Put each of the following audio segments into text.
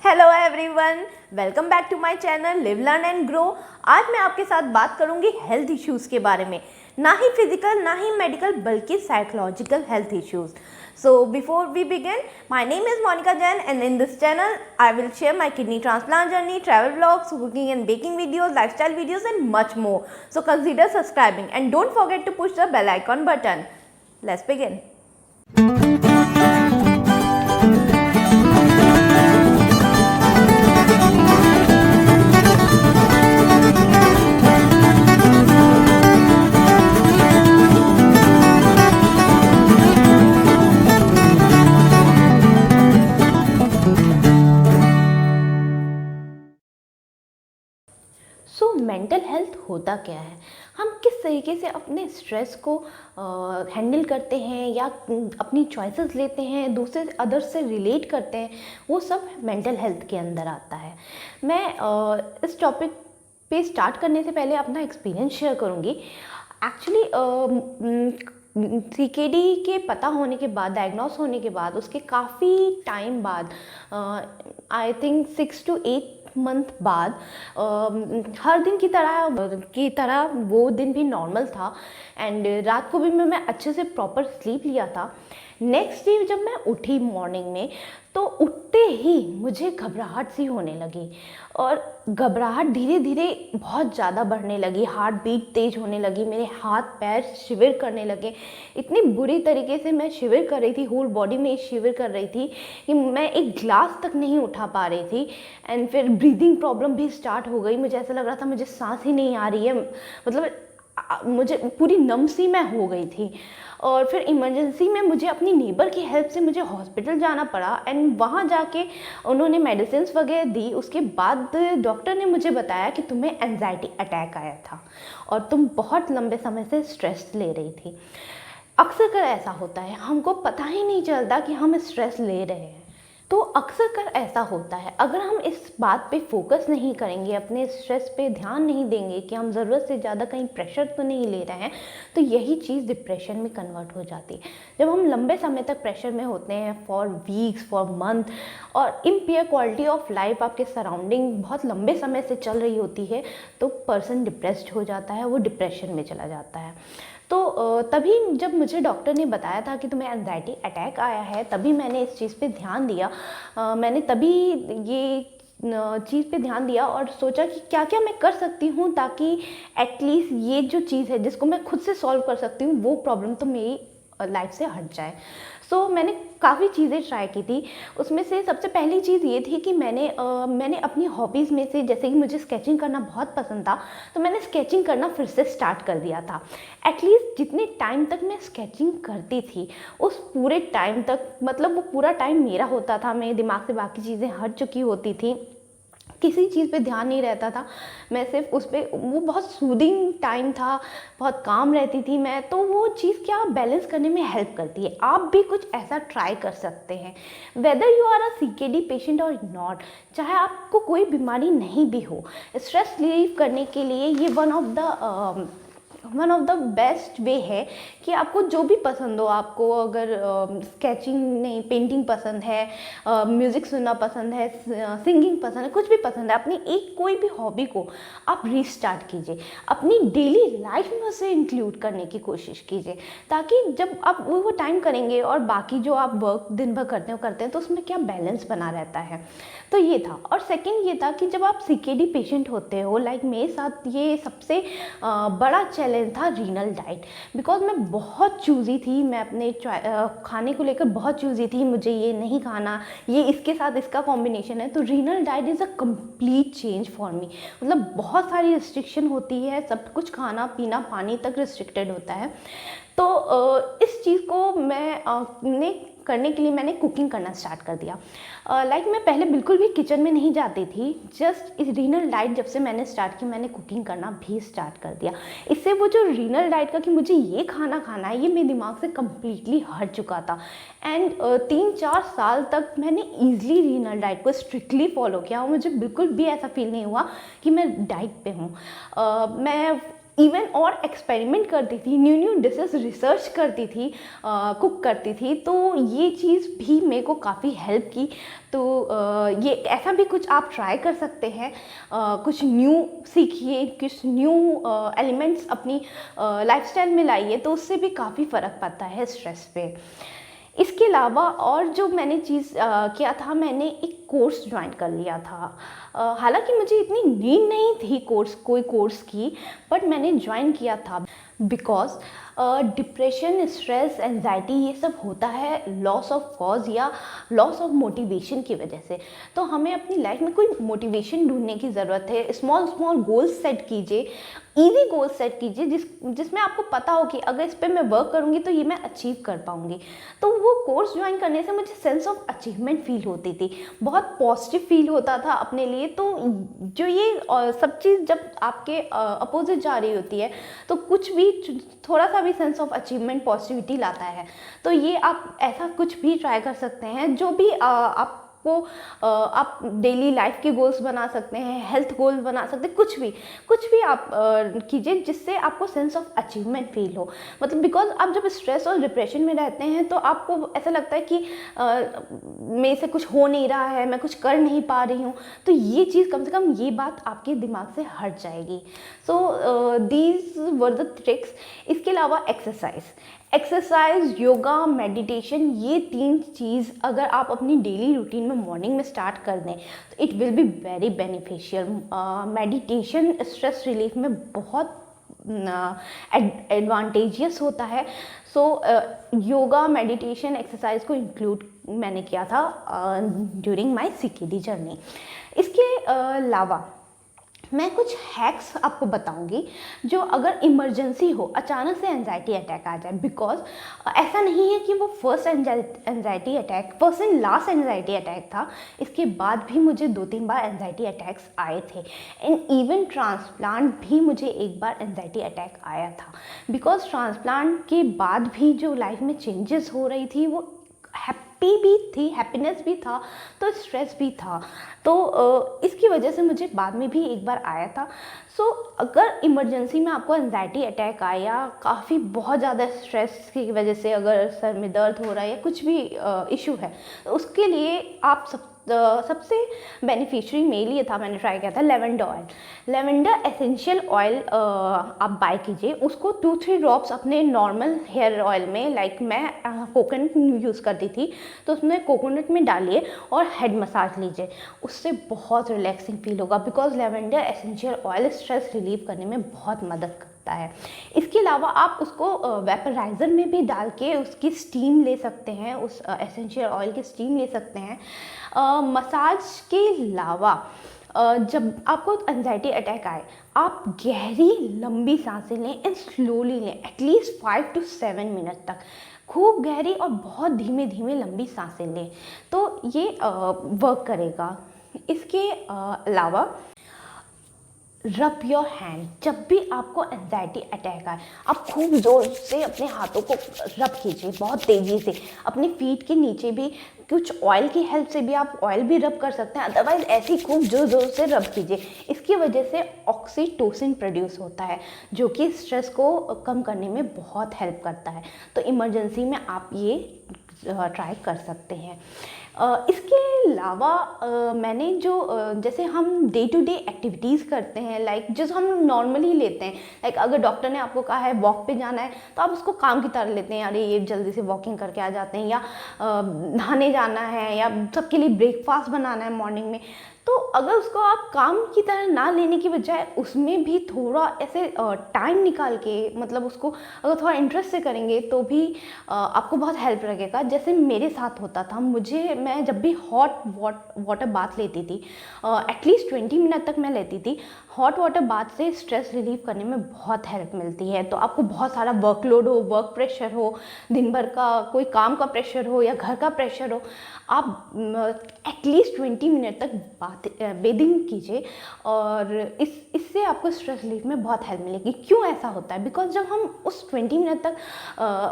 Hello everyone, welcome back to my channel live learn and grow. आज मैं आपके साथ बात करूंगी हेल्थ इश्यूज़ के बारे में, ना ही फिजिकल ना ही मेडिकल बल्कि psychological health issues. So before we begin, my name is Monika Jain and in this channel I will share my kidney transplant journey, travel vlogs, cooking and baking videos, lifestyle videos and much more. So consider subscribing and don't forget to push the bell icon button. Let's begin. So mental health होता क्या है, हम किस तरीके से अपने stress को handle करते हैं या अपनी चॉइसेस लेते हैं, दूसरे अदर्स से रिलेट करते हैं, वो सब मेंटल हेल्थ के अंदर आता है। मैं इस टॉपिक पे स्टार्ट करने से पहले अपना एक्सपीरियंस शेयर करूँगी। एक्चुअली सीकेडी के पता होने के बाद, डायग्नोस होने के बाद, उसके काफ़ी टाइम बाद, आई थिंक 6 to 8 मंथ बाद, हर दिन की तरह वो दिन भी नॉर्मल था एंड रात को भी मैं अच्छे से प्रॉपर स्लीप लिया था। नेक्स्ट डे जब मैं उठी मॉर्निंग में, तो उठते ही मुझे घबराहट सी होने लगी और घबराहट धीरे धीरे बहुत ज़्यादा बढ़ने लगी, हार्ट बीट तेज होने लगी, मेरे हाथ पैर शिविर करने लगे। इतनी बुरी तरीके से मैं शिविर कर रही थी, होल बॉडी में शिविर कर रही थी कि मैं एक ग्लास तक नहीं उठा पा रही थी। एंड फिर ब्रीदिंग प्रॉब्लम भी स्टार्ट हो गई, मुझे ऐसा लग रहा था मुझे सांस ही नहीं आ रही है, मतलब मुझे पूरी नम सी मैं हो गई थी। और फिर इमरजेंसी में मुझे अपनी नेबर की हेल्प से मुझे हॉस्पिटल जाना पड़ा एंड वहाँ जाके उन्होंने मेडिसिन्स वगैरह दी। उसके बाद डॉक्टर ने मुझे बताया कि तुम्हें एंजाइटी अटैक आया था और तुम बहुत लंबे समय से स्ट्रेस ले रही थी। अक्सर कर ऐसा होता है, हमको पता ही नहीं चलता कि हम स्ट्रेस ले रहे हैं। तो अक्सर कर ऐसा होता है, अगर हम इस बात पे फोकस नहीं करेंगे, अपने स्ट्रेस पे ध्यान नहीं देंगे कि हम ज़रूरत से ज़्यादा कहीं प्रेशर तो नहीं ले रहे हैं, तो यही चीज़ डिप्रेशन में कन्वर्ट हो जाती है। जब हम लंबे समय तक प्रेशर में होते हैं, फॉर वीक्स, फॉर मंथ, और इम्पेयर क्वालिटी ऑफ लाइफ, आपके सराउंडिंग बहुत लंबे समय से चल रही होती है, तो पर्सन डिप्रेस्ड हो जाता है, वो डिप्रेशन में चला जाता है। तो तभी जब मुझे डॉक्टर ने बताया था कि तुम्हें एंजाइटी अटैक आया है, तभी मैंने इस चीज़ पे ध्यान दिया। मैंने तभी ये चीज़ पे ध्यान दिया और सोचा कि क्या क्या मैं कर सकती हूँ ताकि एटलीस्ट ये जो चीज़ है जिसको मैं खुद से सॉल्व कर सकती हूँ, वो प्रॉब्लम तो मेरी लाइफ से हट जाए। सो मैंने काफ़ी चीज़ें ट्राई की थी। उसमें से सबसे पहली चीज़ ये थी कि मैंने अपनी हॉबीज़ में से, जैसे कि मुझे स्केचिंग करना बहुत पसंद था, तो मैंने स्केचिंग करना फिर से स्टार्ट कर दिया था। एटलीस्ट जितने टाइम तक मैं स्केचिंग करती थी, उस पूरे टाइम तक, मतलब वो पूरा टाइम मेरा होता था, मेरे दिमाग से बाकी चीज़ें हट चुकी होती थी, किसी चीज़ पे ध्यान नहीं रहता था, मैं सिर्फ उस पर, वो बहुत सूदिंग टाइम था, बहुत काम रहती थी मैं, तो वो चीज़ क्या बैलेंस करने में हेल्प करती है। आप भी कुछ ऐसा ट्राई कर सकते हैं, whether you are a CKD patient और नॉट, चाहे आपको कोई बीमारी नहीं भी हो, स्ट्रेस रिलीव करने के लिए ये one of the best way है कि आपको जो भी पसंद हो, आपको अगर स्केचिंग नहीं, पेंटिंग पसंद है, म्यूज़िक सुनना पसंद है, सिंगिंग पसंद है, कुछ भी पसंद है, अपनी एक कोई भी हॉबी को आप रीस्टार्ट कीजिए, अपनी डेली लाइफ में उसे इंक्लूड करने की कोशिश कीजिए, ताकि जब आप वो टाइम करेंगे और बाकी जो आप वर्क दिन भर करते हैं तो उसमें क्या बैलेंस बना रहता है। तो ये था। और सेकेंड ये था कि जब आप सीकेडी पेशेंट होते हो, लाइक मेरे साथ ये सबसे बड़ा चैलेंज था रीनल डाइट, बिकॉज मैं बहुत चूज़ी थी, मैं अपने खाने को लेकर बहुत चूज़ी थी, मुझे ये नहीं खाना, ये इसके साथ इसका कॉम्बिनेशन है। तो renal diet is a complete change for me, मतलब बहुत सारी रिस्ट्रिक्शन होती है, सब कुछ खाना पीना पानी तक रिस्ट्रिक्टेड होता है। तो इस चीज़ को मैं करने के लिए मैंने कुकिंग करना स्टार्ट कर दिया। लाइक मैं पहले बिल्कुल भी किचन में नहीं जाती थी, जस्ट इस रीनल डाइट जब से मैंने स्टार्ट की, मैंने कुकिंग करना भी स्टार्ट कर दिया। इससे वो जो रीनल डाइट का कि मुझे ये खाना खाना है, ये मेरे दिमाग से कम्प्लीटली हट चुका था। एंड 3-4 साल तक मैंने ईजिली रीनल डाइट को स्ट्रिक्टली फॉलो किया और मुझे बिल्कुल भी ऐसा फील नहीं हुआ कि मैं डाइट पे हूँ। मैं इवन और एक्सपेरिमेंट करती थी, न्यू न्यू डिशेस रिसर्च करती थी, कुक करती थी। तो ये चीज़ भी मेरे को काफ़ी हेल्प की। तो ये ऐसा भी कुछ आप ट्राई कर सकते हैं, कुछ न्यू सीखिए, कुछ न्यू एलिमेंट्स अपनी लाइफस्टाइल में लाइए, तो उससे भी काफ़ी फ़र्क पड़ता है स्ट्रेस पे। इसके अलावा और जो मैंने चीज़ किया था, मैंने एक कोर्स ज्वाइन कर लिया था। हालांकि मुझे इतनी नीड नहीं थी कोई कोर्स की, बट मैंने ज्वाइन किया था बिकॉज डिप्रेशन, स्ट्रेस, एंजाइटी ये सब होता है लॉस ऑफ कॉज या लॉस ऑफ मोटिवेशन की वजह से। तो हमें अपनी लाइफ में कोई मोटिवेशन ढूंढने की ज़रूरत है। स्मॉल स्मॉल गोल्स सेट कीजिए, ईजी गोल्स सेट कीजिए जिसमें आपको पता हो कि अगर इस पर मैं वर्क करूँगी तो ये मैं अचीव कर पाऊँगी। तो वो कोर्स ज्वाइन करने से मुझे सेंस ऑफ अचीवमेंट फील होती थी, बहुत पॉजिटिव फील होता था अपने लिए। तो जो ये सब चीज़ जब आपके अपोजिट जा रही होती है तो कुछ भी थोड़ा सा भी सेंस ऑफ अचीवमेंट, पॉजिटिविटी लाता है। तो ये आप ऐसा कुछ भी ट्राई कर सकते हैं, जो भी आप डेली लाइफ के गोल्स बना सकते हैं, हेल्थ गोल्स बना सकते हैं, कुछ भी आप कीजिए जिससे आपको सेंस ऑफ अचीवमेंट फील हो। मतलब बिकॉज आप जब स्ट्रेस और डिप्रेशन में रहते हैं तो आपको ऐसा लगता है कि मेरे से कुछ हो नहीं रहा है, मैं कुछ कर नहीं पा रही हूँ। तो ये चीज़ कम से कम ये बात आपके दिमाग से हट जाएगी। So these were the tricks. इसके अलावा एक्सरसाइज, योगा, मेडिटेशन, ये 3 चीज़ अगर आप अपनी डेली रूटीन में मॉर्निंग में स्टार्ट कर दें तो it will be very beneficial. Meditation stress relief में बहुत एडवांटेजियस होता है। सो योगा, मेडिटेशन, एक्सरसाइज को इंक्लूड मैंने किया था ड्यूरिंग माय सीकेडी जर्नी। इसके अलावा मैं कुछ हैक्स आपको बताऊंगी जो अगर इमरजेंसी हो, अचानक से एंजाइटी अटैक आ जाए। बिकॉज ऐसा नहीं है कि वो first and last anxiety attack था, इसके बाद भी मुझे 2-3 बार एंजाइटी अटैक्स आए थे। एंड इवन ट्रांसप्लांट भी मुझे एक बार एंजाइटी अटैक आया था। बिकॉज ट्रांसप्लांट के बाद भी जो लाइफ में चेंजेस हो रही थी वो हैप्पी भी थी, हैप्पीनेस भी था, तो स्ट्रेस भी था। तो इसकी वजह से मुझे बाद में भी एक बार आया था। सो अगर इमरजेंसी में आपको एंजाइटी अटैक आया, काफ़ी बहुत ज़्यादा स्ट्रेस की वजह से अगर सर में दर्द हो रहा है या कुछ भी इशू है, तो उसके लिए आप सबसे बेनिफिशियरी मेरे लिए था, मैंने ट्राई किया था lavender oil. Lavender essential oil आप बाय कीजिए, उसको 2-3 ड्रॉप्स अपने नॉर्मल हेयर ऑयल में, लाइक मैं कोकोनट यूज़ करती थी तो उसमें कोकोनट में डालिए और हेड मसाज लीजिए, उससे बहुत रिलैक्सिंग फील होगा। Because lavender essential oil stress relieve करने में बहुत मदद करता है। इसके अलावा आप उसको वेपराइज़र में भी डाल के उसकी स्टीम ले सकते हैं, उस एसेंशियल ऑयल की स्टीम ले सकते हैं। मसाज के अलावा जब आपको एंजाइटी अटैक आए, आप गहरी लंबी सांसें लें एंड स्लोली लें, एटलीस्ट 5 to 7 मिनट तक खूब गहरी और बहुत धीमे धीमे लंबी सांसें लें, तो ये वर्क करेगा। इसके अलावा रब योर हैंड, जब भी आपको एंजाइटी अटैक आए आप खूब ज़ोर से अपने हाथों को रब कीजिए, बहुत तेज़ी से। अपनी फीट के नीचे भी कुछ ऑयल की हेल्प से भी आप ऑयल भी रब कर सकते हैं, अदरवाइज ऐसे ही खूब ज़ोर ज़ोर से रब कीजिए। इसकी वजह से ऑक्सीटोसिन प्रोड्यूस होता है जो कि स्ट्रेस को कम करने में बहुत हेल्प करता है। तो इमरजेंसी में आप ये ट्राई कर सकते हैं। इसके अलावा मैंने जो जैसे हम डे टू डे एक्टिविटीज़ करते हैं, लाइक जो हम नॉर्मली लेते हैं, लाइक अगर डॉक्टर ने आपको कहा है वॉक पे जाना है तो आप उसको काम की तरह लेते हैं, अरे ये जल्दी से वॉकिंग करके आ जाते हैं, या नहाने जाना है, या सबके लिए ब्रेकफास्ट बनाना है मॉर्निंग में। तो अगर उसको आप काम की तरह ना लेने की बजाय उसमें भी थोड़ा ऐसे टाइम निकाल के, मतलब उसको अगर थोड़ा इंटरेस्ट से करेंगे तो भी आपको बहुत हेल्प लगेगा। जैसे मेरे साथ होता था, मैं जब भी हॉट वाटर बाथ लेती थी, एटलीस्ट 20 मिनट तक मैं लेती थी। हॉट वाटर बाथ से स्ट्रेस रिलीव करने में बहुत हेल्प मिलती है। तो आपको बहुत सारा वर्कलोड हो, वर्क प्रेशर हो, दिन भर का कोई काम का प्रेशर हो या घर का प्रेशर हो, आप एटलीस्ट 20 मिनट तक बेदिंग कीजिए और इससे आपको स्ट्रेस रिलीफ में बहुत हेल्प मिलेगी। क्यों ऐसा होता है? बिकॉज जब हम उस 20 मिनट तक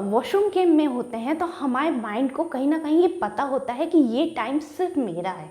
वॉशरूम के में होते हैं तो हमारे माइंड को कहीं ना कहीं ये पता होता है कि कि ये टाइम सिर्फ मेरा है।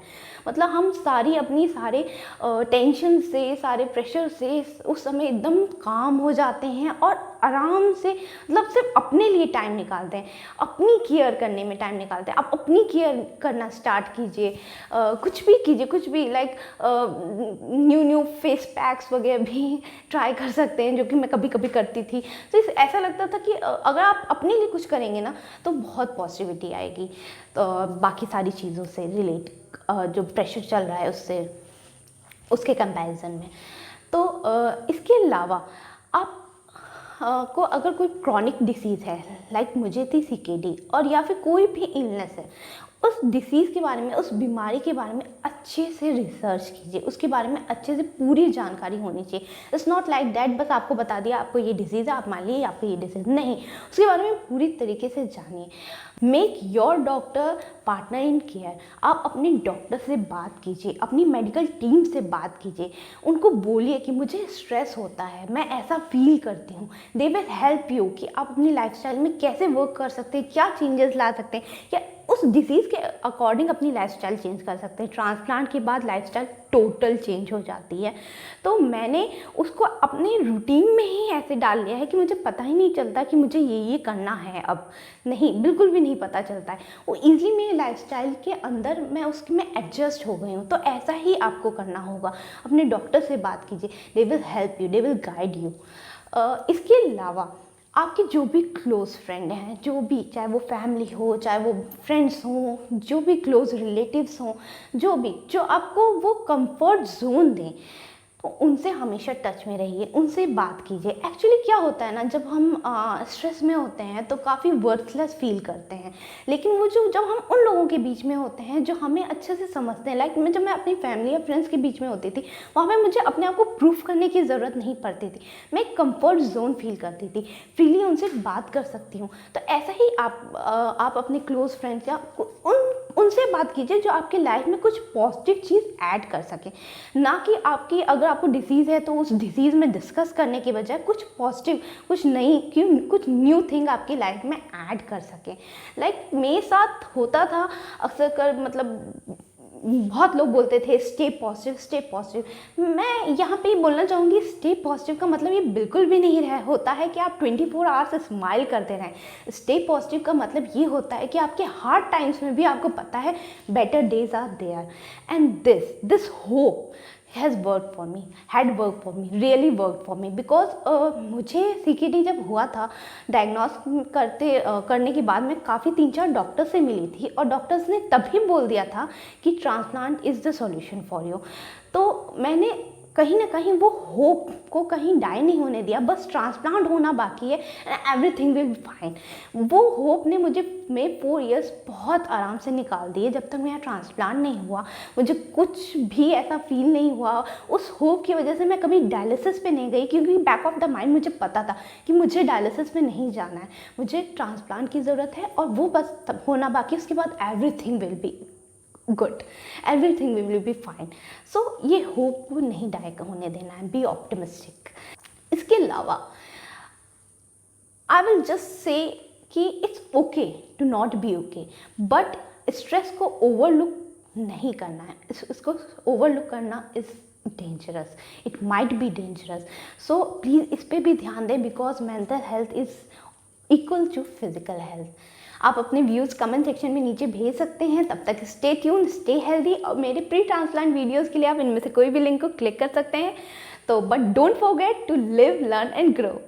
मतलब हम अपनी सारे टेंशन से, सारे प्रेशर से उस समय एकदम काम हो जाते हैं और आराम से मतलब सिर्फ अपने लिए टाइम निकालते हैं, अपनी केयर करने में टाइम निकालते हैं। आप अपनी केयर करना स्टार्ट कीजिए, कुछ भी कीजिए, कुछ भी लाइक न्यू फेस पैक्स वगैरह भी ट्राई कर सकते हैं, जो कि मैं कभी कभी करती थी। तो ऐसा लगता था कि अगर आप अपने लिए कुछ करेंगे ना तो बहुत पॉजिटिविटी आएगी। तो बाकी सारी चीज़ों से रिलेट जो प्रेशर चल रहा है उसके कंपैरिजन में। तो इसके अलावा आप को अगर कोई क्रॉनिक डिसीज़ है, लाइक मुझे थी CKD, और या फिर कोई भी इलनेस है, उस डिसीज़ के बारे में, उस बीमारी के बारे में अच्छे से रिसर्च कीजिए, उसके बारे में अच्छे से पूरी जानकारी होनी चाहिए। इट्स नॉट लाइक दैट बस आपको बता दिया आपको ये डिसीज़ है, आप मान लीजिए आपको ये डिसीज़, नहीं, उसके बारे में पूरी तरीके से जानिए। Make your doctor partner in care. आप अपने डॉक्टर से बात कीजिए, अपनी मेडिकल टीम से बात कीजिए, उनको बोलिए कि मुझे स्ट्रेस होता है, मैं ऐसा फील करती हूँ। दे विल हेल्प यू कि आप अपनी लाइफस्टाइल में कैसे वर्क कर सकते हैं, क्या चेंजेस ला सकते हैं, या उस डिसीज़ के अकॉर्डिंग अपनी लाइफस्टाइल चेंज कर सकते हैं। ट्रांसप्लांट के बाद लाइफस्टाइल टोटल चेंज हो जाती है। तो मैंने उसको अपने रूटीन में ही ऐसे डाल लिया है कि मुझे पता ही नहीं चलता कि मुझे ये करना है। अब नहीं, बिल्कुल भी नहीं पता चलता है, वो ईज़िली मेरे लाइफस्टाइल के अंदर मैं उसके में एडजस्ट हो गई हूँ। तो ऐसा ही आपको करना होगा। अपने डॉक्टर से बात कीजिए, they will help you, they will guide you. इसके अलावा आपके जो भी क्लोज़ फ्रेंड हैं, जो भी, चाहे वो फैमिली हो, चाहे वो फ्रेंड्स हों, जो भी क्लोज़ रिलेटिव्स हों, जो भी, जो आपको वो कंफर्ट जोन दें, तो उनसे हमेशा टच में रहिए, उनसे बात कीजिए। एक्चुअली क्या होता है ना, जब हम स्ट्रेस में होते हैं तो काफ़ी वर्थलेस फील करते हैं, लेकिन वो जब हम उन लोगों के बीच में होते हैं जो हमें अच्छे से समझते हैं, लाइक जब मैं अपनी फैमिली या फ्रेंड्स के बीच में होती थी, वहाँ पे मुझे अपने आप को प्रूफ करने की ज़रूरत नहीं पड़ती थी, मैं एक कंफर्ट जोन फील करती थी, फ्रीली उनसे बात कर सकती हूँ। तो ऐसा ही आप अपने क्लोज़ फ्रेंड्स या उनसे बात कीजिए जो आपके लाइफ में कुछ पॉजिटिव चीज़ ऐड कर सके, ना कि अगर आपको डिसीज़ है तो उस डिसीज़ में डिस्कस करने के बजाय कुछ पॉजिटिव, कुछ न्यू थिंग आपकी लाइफ में ऐड कर सके। लाइक मेरे साथ होता था अक्सर मतलब बहुत लोग बोलते थे स्टे पॉजिटिव, स्टे पॉजिटिव। मैं यहाँ पे बोलना चाहूँगी, स्टे पॉजिटिव का मतलब ये बिल्कुल भी नहीं होता है कि आप 24 आवर्स स्माइल करते रहें। स्टे पॉजिटिव का मतलब ये होता है कि आपके हार्ड टाइम्स में भी आपको पता है better days are there, and this hope has work for me, had work for me, really work for me, because मुझे CKD जब हुआ था, डायग्नोस करने के बाद मैं काफ़ी 3-4 डॉक्टर से मिली थी, और डॉक्टर्स ने तभी बोल दिया था कि transplant is the solution for you. तो मैंने कहीं ना कहीं वो होप को कहीं डाई नहीं होने दिया, बस ट्रांसप्लांट होना बाकी है and everything will be fine. वो होप ने मुझे 4 इयर्स बहुत आराम से निकाल दिए। जब तक मेरा ट्रांसप्लांट नहीं हुआ मुझे कुछ भी ऐसा फील नहीं हुआ। उस होप की वजह से मैं कभी डायलिसिस पे नहीं गई, क्योंकि बैक ऑफ द माइंड मुझे पता था कि मुझे डायलिसिस पे नहीं जाना है, मुझे ट्रांसप्लांट की ज़रूरत है और वो बस तब होना बाकी, उसके बाद everything will be good, everything will be fine. So ये होप को नहीं डाई होने देना है, बी ऑप्टिमिस्टिक। इसके अलावा आई विल जस्ट से कि it's okay to not be okay, but stress को ओवरलुक नहीं करना है। इसको ओवरलुक करना is dangerous, it might be dangerous. So please इस पर भी ध्यान दें, because mental health is equal to physical health. आप अपने व्यूज़ कमेंट सेक्शन में नीचे भेज सकते हैं। तब तक स्टे ट्यून, स्टे हेल्दी, और मेरे प्री ट्रांसप्लांट वीडियोज़ के लिए आप इनमें से कोई भी लिंक को क्लिक कर सकते हैं। तो but don't forget to live, learn and grow.